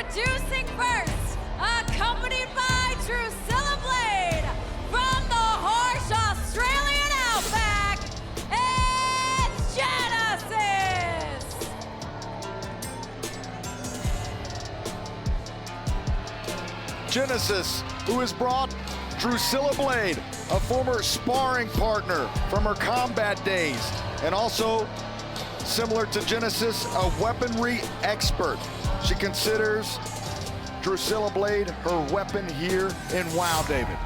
Introducing first, accompanied by Drusilla Blade, from the harsh Australian outback, it's Genesis! Genesis, who has brought Drusilla Blade, a former sparring partner from her combat days, and also, similar to Genesis, a weaponry expert. She considers Drusilla Blade her weapon here in WoW, David.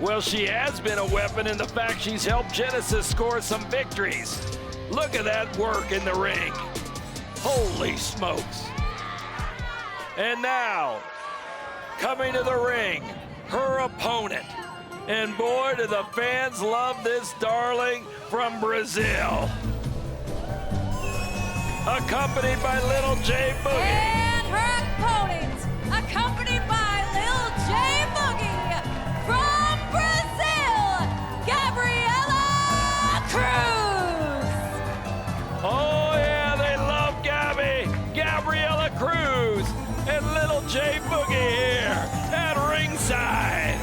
Well, she has been a weapon in the fact she's helped Genesis score some victories. Look at that work in the ring. Holy smokes. And now, coming to the ring, her opponent. And boy, do the fans love this darling from Brazil. Accompanied by Little J Boogie. And her opponent, accompanied by Lil J Boogie, from Brazil, Gabriella Cruz! Oh yeah, they love Gabriella Cruz, and Little J Boogie here at ringside.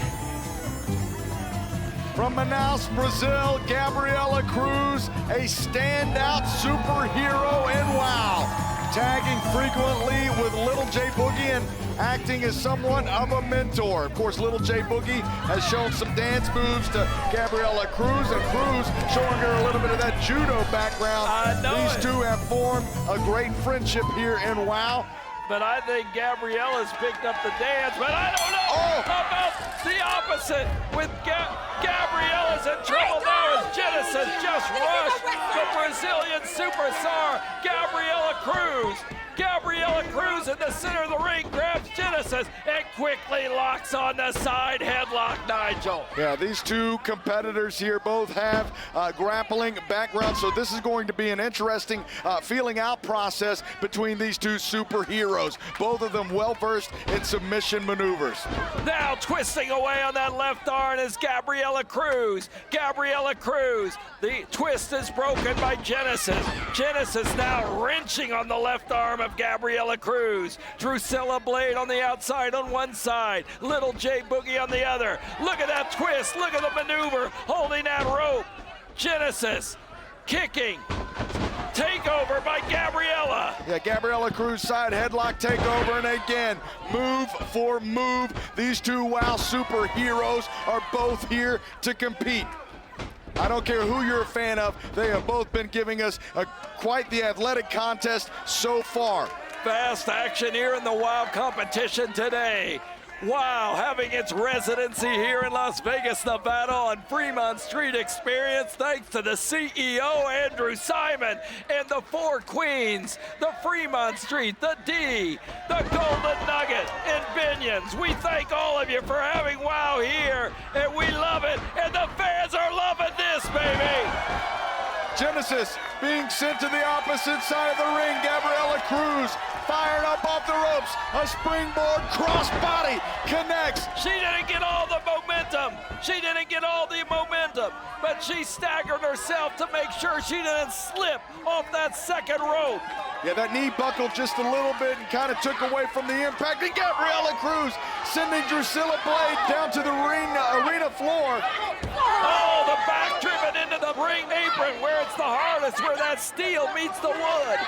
From Manaus, Brazil, Gabriella Cruz, a standout superhero in WoW. Tagging frequently with Little J Boogie and acting as somewhat of a mentor. Of course, Little J Boogie has shown some dance moves to Gabriella Cruz, and Cruz showing her a little bit of that judo background. These two have formed a great friendship here in WoW. But I think Gabriella's picked up the dance, but I don't know about the opposite with Gabriella's in trouble now as Genesis just rushed the Brazilian superstar, Gabriella Cruz. Gabriella Cruz in the center of the ring grabs Genesis and quickly locks on the side headlock, Nigel. Yeah, these two competitors here both have grappling backgrounds, so this is going to be an interesting feeling out process between these two superheroes. Both of them well-versed in submission maneuvers. Now twisting away on that left arm is Gabriella Cruz. Gabriella Cruz, the twist is broken by Genesis. Genesis now wrenching on the left arm of Gabriella Cruz. Drusilla Blade on the outside on one side, Little J Boogie on the other. Look at that twist, look at the maneuver, holding that rope. Genesis kicking. Takeover by Gabriella. Yeah, Gabriella Cruz side headlock takeover, and again, move for move. These two WoW superheroes are both here to compete. I don't care who you're a fan of, they have both been giving us quite the athletic contest so far. Fast action here in the WoW competition today. WoW having its residency here in Las Vegas, Nevada on Fremont Street Experience, thanks to the CEO, Andrew Simon, and the four queens, the Fremont Street, the D, the Golden Nugget, and Binions. We thank all of you for having WoW here, and we love it, and the fans are loving this, baby! Genesis being sent to the opposite side of the ring. Gabriella Cruz fired up off the ropes. A springboard crossbody connects. She didn't get all the momentum. She didn't get all the momentum, but she staggered herself to make sure she didn't slip off that second rope. Yeah, that knee buckled just a little bit and kind of took away from the impact. And Gabriella Cruz sending Drusilla Blade down to the arena floor. Oh, the back driven into the ring apron where it's the hardest, where that steel meets the wood.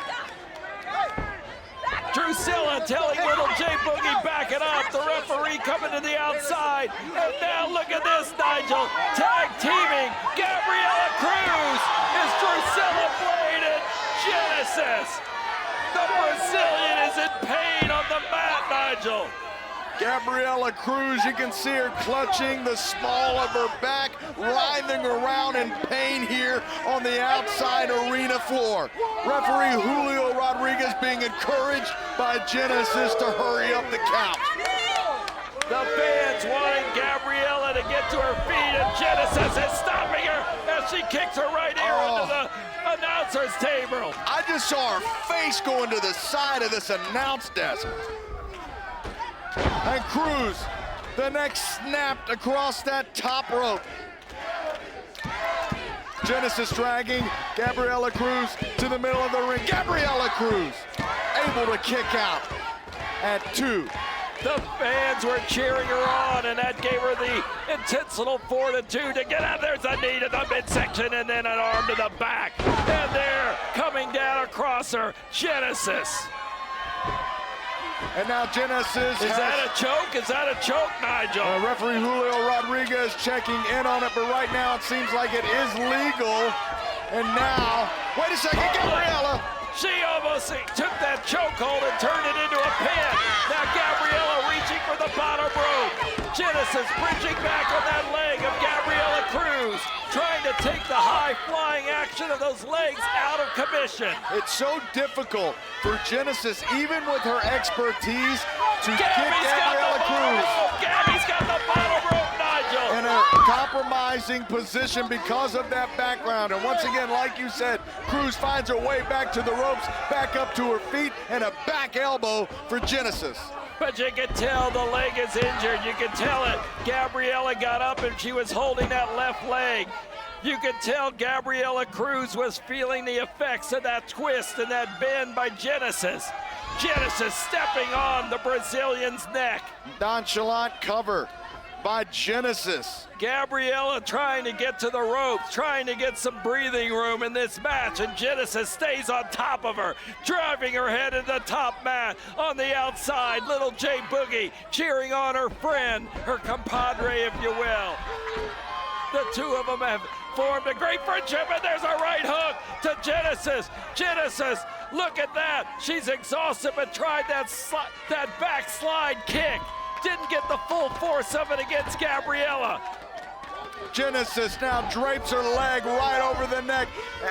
Drusilla telling Little J Boogie back it up. The referee coming to the outside. And now look at this, Nigel. Tag teaming. Gabriella Cruz is Drusilla Blade and Genesis. The Brazilian is in pain on the mat, Nigel. Gabriella Cruz, you can see her clutching the small of her back, writhing around in pain here on the outside arena floor. Referee Julio Rodriguez being encouraged by Genesis to hurry up the count. The fans wanting Gabriella to get to her feet, and Genesis is stopping her as she kicks her right ear into the announcer's table. I just saw her face going to the side of this announce desk. And Cruz The neck snapped across that top rope. Genesis dragging Gabriella Cruz to the middle of the ring. Gabriella Cruz able to kick out at 2. The fans were cheering her on, and that gave her the intentional fortitude to get out. There's a knee to the midsection and then an arm to the back. And there, coming down across her, Genesis. And now Genesis Is that a choke? Is that a choke, Nigel? Referee Julio Rodriguez checking in on it, but right now it seems like it is legal. And now, wait a second, Gabriella. She almost took that chokehold and turned it into a pin. Now Gabriella reaching for the bottom rope. Genesis bridging back on that leg of Gabriella Cruz, trying to take the high-flying action of those legs out of commission. It's so difficult for Genesis, even with her expertise, to get Gabriella Cruz Gabby's got the bottom rope, Nigel. in a compromising position because of that background. And once again, like you said, Cruz finds her way back to the ropes, back up to her feet, and a back elbow for Genesis. But you can tell the leg is injured. You can tell it. Gabriella got up and she was holding that left leg. You could tell Gabriella Cruz was feeling the effects of that twist and that bend by Genesis. Genesis stepping on the Brazilian's neck. Nonchalant cover by Genesis. Gabriella trying to get to the ropes, trying to get some breathing room in this match, and Genesis stays on top of her, driving her head into the top mat. On the outside, little J Boogie cheering on her friend, her compadre, if you will. The two of them have formed a great friendship, and there's a right hook to Genesis. Genesis, look at that. She's exhausted, but tried that backslide kick. Didn't get the full force of it against Gabriella. Genesis now drapes her leg right over the neck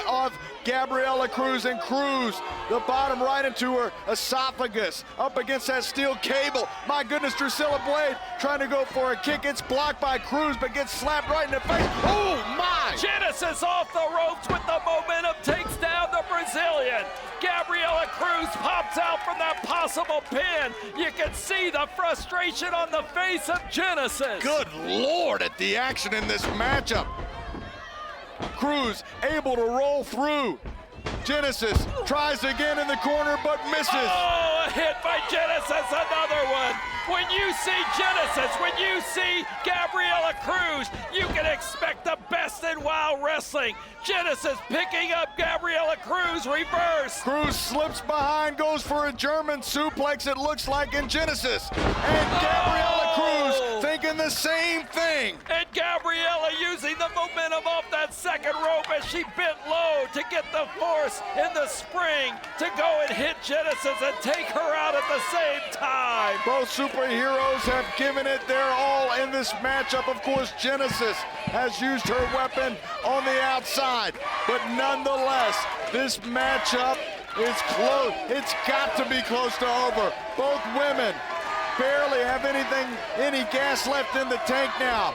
of Gabriella Cruz, and Cruz, the bottom right into her esophagus, up against that steel cable. My goodness, Drusilla Blade trying to go for a kick. It's blocked by Cruz, but gets slapped right in the face. Oh, my! Genesis off the ropes with the momentum, takes down the Brazilian. Gabriella Cruz pops out from that possible pin. You can see the frustration on the face of Genesis. Good Lord at the action in this matchup. Cruz able to roll through. Genesis tries again in the corner, but misses. Oh, a hit by Genesis, another one. When you see Genesis, when you see Gabriella Cruz, you can expect the best in Wild Wrestling. Genesis picking up Gabriella Cruz, reverse. Cruz slips behind, goes for a German suplex, it looks like, in Genesis. And Gabriella Cruz thinking the same thing. And Gabriella using the momentum off that second rope as she bent low to get the force in the spring to go and hit Genesis and take her out at the same time. Both superheroes have given it their all in this matchup. Of course, Genesis has used her weapon on the outside, but nonetheless, this matchup is close. It's got to be close to over. Both women barely have any gas left in the tank now,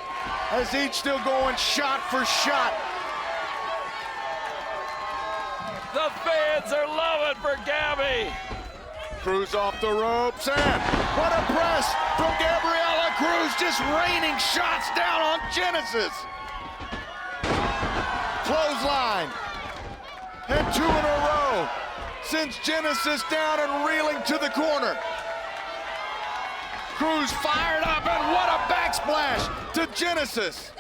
as each still going shot for shot. The fans are loving for Gabby. Cruz off the ropes, and what a press from Gabriella Cruz, just raining shots down on Genesis. Clothesline, and 2 in a row sends Genesis down and reeling to the corner. Cruz fired up, and what a backsplash to Genesis.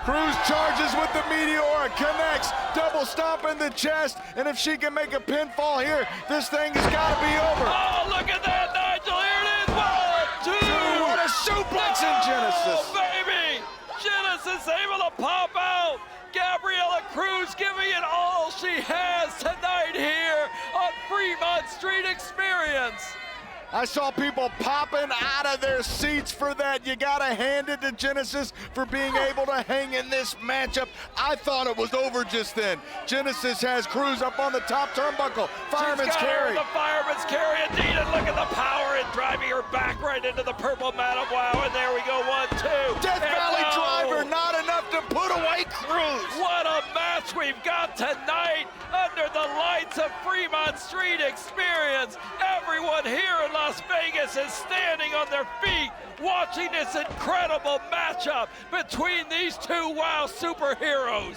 Cruz charges with the Meteor, connects, double stomp in the chest, and if she can make a pinfall here, this thing has got to be over. Oh, look at that, Nigel, here it is, 1, 2. What a suplex in Genesis. Oh, baby, Genesis able to pop out. Gabriella Cruz giving it all she has tonight here on Fremont Street Experience. I saw people popping out of their seats for that. You gotta hand it to Genesis for being able to hang in this matchup. I thought it was over just then. Genesis has Cruz up on the top turnbuckle. Fireman's carry. The fireman's carry indeed, and look at the power in driving her back right into the purple mat of Wow, and there we go, 1, 2. Death Valley driver, not enough to put away Cruz. Cruz. What a match we've got tonight under the lights of Fremont Street Experience. Everyone here in Las Vegas is standing on their feet watching this incredible matchup between these two WOW superheroes.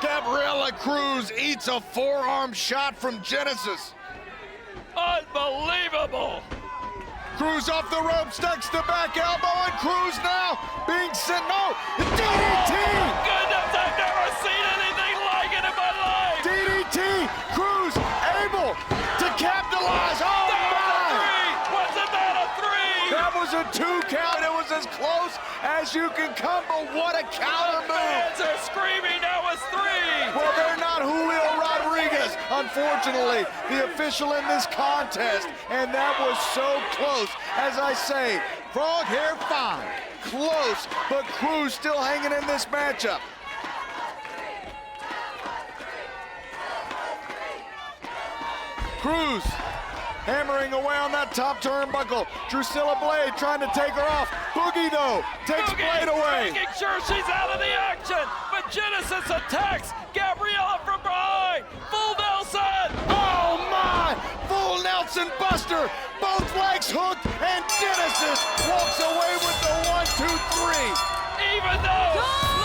Gabriella Cruz eats a forearm shot from Genesis. Unbelievable. Cruz off the rope, stuck to back elbow, and Cruz now being sent, no, DDT! Oh, goodness, I've never seen anything like it in my life. DDT, Cruz able to capitalize, oh my! Wasn't that a three? That was a 2 count, it was as close as you can come, but what a counter move! Fans are screaming that was 3. Well, they're not Julio Rodriguez, unfortunately, the official in this contest, and that was so close. As I say, frog hair fine, close, but Cruz still hanging in this matchup. Cruz hammering away on that top turnbuckle. Drusilla Blade trying to take her off. Boogie, though, takes Blade away. Making sure she's out of the action, but Genesis attacks Gabriella from behind. Full Nelson. Oh my! Full Nelson Buster. Both legs hooked, and Genesis walks away with the 1, 2, 3. Even though